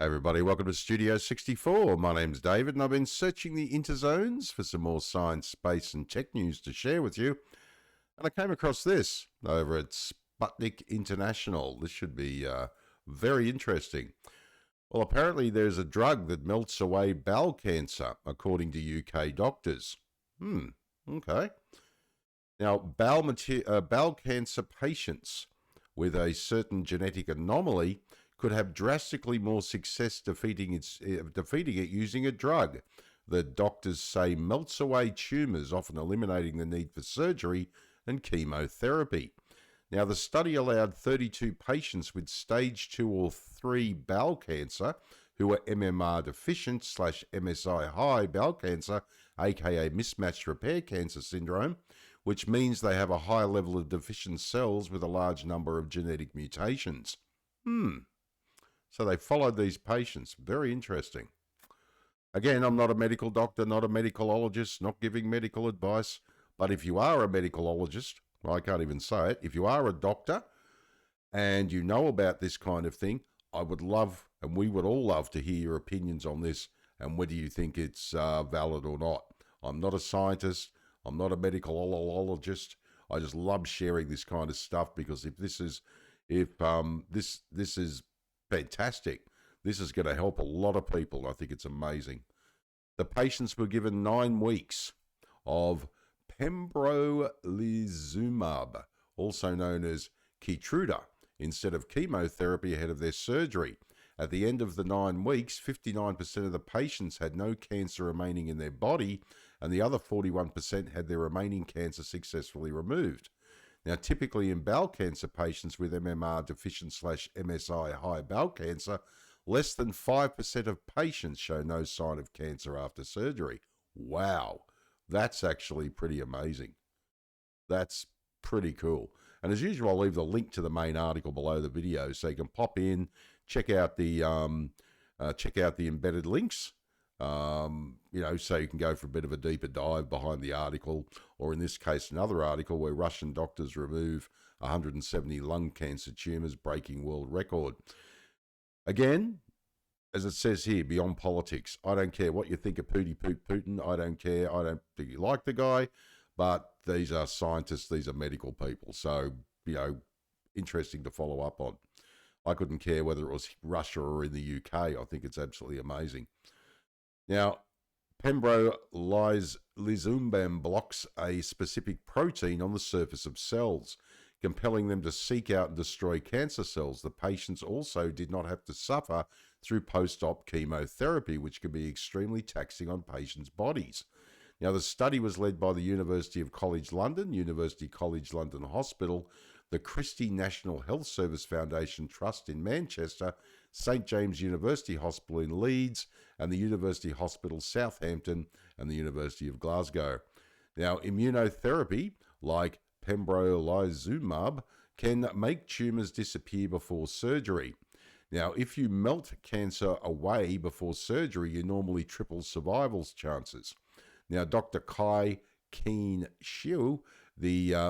Hey everybody, welcome to Studio 64. My name's David and I've been searching the interzones for some more science, space and tech news to share with you. And I came across this over at Sputnik International. This should be very interesting. Well, apparently there's a drug that melts away bowel cancer, according to UK doctors. Okay. Now, bowel cancer patients with a certain genetic anomaly could have drastically more success defeating it using a drug that doctors say melts away tumours, often eliminating the need for surgery and chemotherapy. Now, the study allowed 32 patients with stage 2 or 3 bowel cancer who were MMR deficient / MSI high bowel cancer, aka mismatched repair cancer syndrome, which means they have a high level of deficient cells with a large number of genetic mutations. So they followed these patients. Very interesting. Again, I'm not a medical doctor, not a medicologist, not giving medical advice. But if you are a medicologist, well, I can't even say it, if you are a doctor and you know about this kind of thing, I would love, and we would all love to hear your opinions on this and whether you think it's valid or not. I'm not a scientist. I'm not a medicologist. I just love sharing this kind of stuff because this is fantastic. This is going to help a lot of people. I think it's amazing. The patients were given 9 weeks of pembrolizumab, also known as Keytruda, instead of chemotherapy ahead of their surgery. At the end of the 9 weeks, 59% of the patients had no cancer remaining in their body, and the other 41% had their remaining cancer successfully removed. Now, typically in bowel cancer patients with MMR deficient / MSI high bowel cancer, less than 5% of patients show no sign of cancer after surgery. Wow, that's actually pretty amazing. That's pretty cool. And as usual, I'll leave the link to the main article below the video so you can pop in, check out the embedded links. So you can go for a bit of a deeper dive behind the article, or in this case, another article where Russian doctors remove 170 lung cancer tumours, breaking world record. Again, as it says here, beyond politics, I don't care what you think of Putin. I don't care. I don't think you like the guy, but these are scientists. These are medical people. So, interesting to follow up on. I couldn't care whether it was Russia or in the UK. I think it's absolutely amazing. Now, pembrolizumab blocks a specific protein on the surface of cells, compelling them to seek out and destroy cancer cells. The patients also did not have to suffer through post-op chemotherapy, which can be extremely taxing on patients' bodies. Now, the study was led by the University College London Hospital, the Christie National Health Service Foundation Trust in Manchester, St James University Hospital in Leeds, and the University Hospital Southampton and the University of Glasgow. Now, immunotherapy, like pembrolizumab, can make tumours disappear before surgery. Now, if you melt cancer away before surgery, you normally triple survival chances. Now, Dr. Kai Keen Shiu,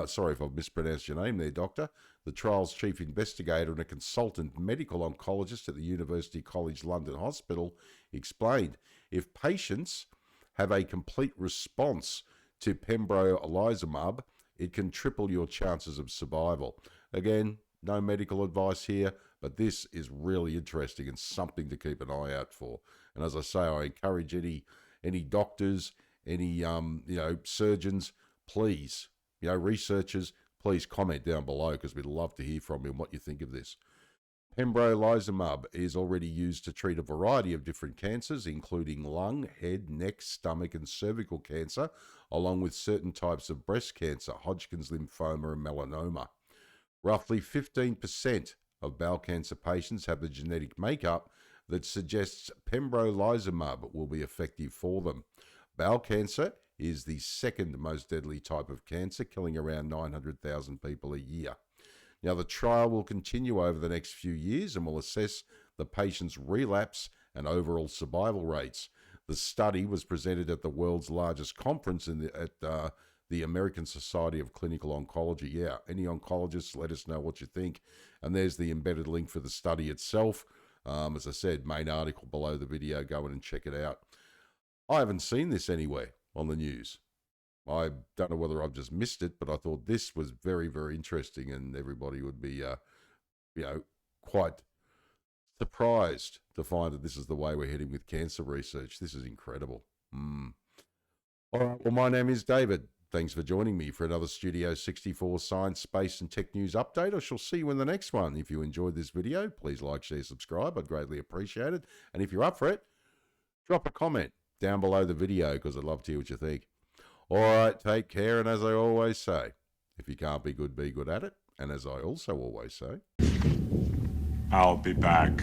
sorry if I've mispronounced your name there, Doctor, the trial's chief investigator and a consultant medical oncologist at the University College London Hospital, explained, if patients have a complete response to pembrolizumab, it can triple your chances of survival. Again, no medical advice here, but this is really interesting and something to keep an eye out for. And as I say, I encourage any doctors, any surgeons, please, researchers, please comment down below because we'd love to hear from you and what you think of this. Pembrolizumab is already used to treat a variety of different cancers, including lung, head, neck, stomach, and cervical cancer, along with certain types of breast cancer, Hodgkin's lymphoma, and melanoma. Roughly 15% of bowel cancer patients have the genetic makeup that suggests pembrolizumab will be effective for them. Bowel cancer is the second most deadly type of cancer, killing around 900,000 people a year. Now, the trial will continue over the next few years and will assess the patient's relapse and overall survival rates. The study was presented at the world's largest conference at the American Society of Clinical Oncology. Yeah, any oncologists, let us know what you think. And there's the embedded link for the study itself. As I said, main article below the video, go in and check it out. I haven't seen this anywhere on the news. I don't know whether I've just missed it, but I thought this was very, very interesting, and everybody would be, quite surprised to find that this is the way we're heading with cancer research. This is incredible. All right, well, my name is David. Thanks for joining me for another Studio 64 Science, Space and Tech News update. I shall see you in the next one. If you enjoyed this video, please like, share, subscribe. I'd greatly appreciate it. And if you're up for it, drop a comment down below the video, because I'd love to hear what you think. All right, take care. And as I always say, if you can't be good at it. And as I also always say, I'll be back.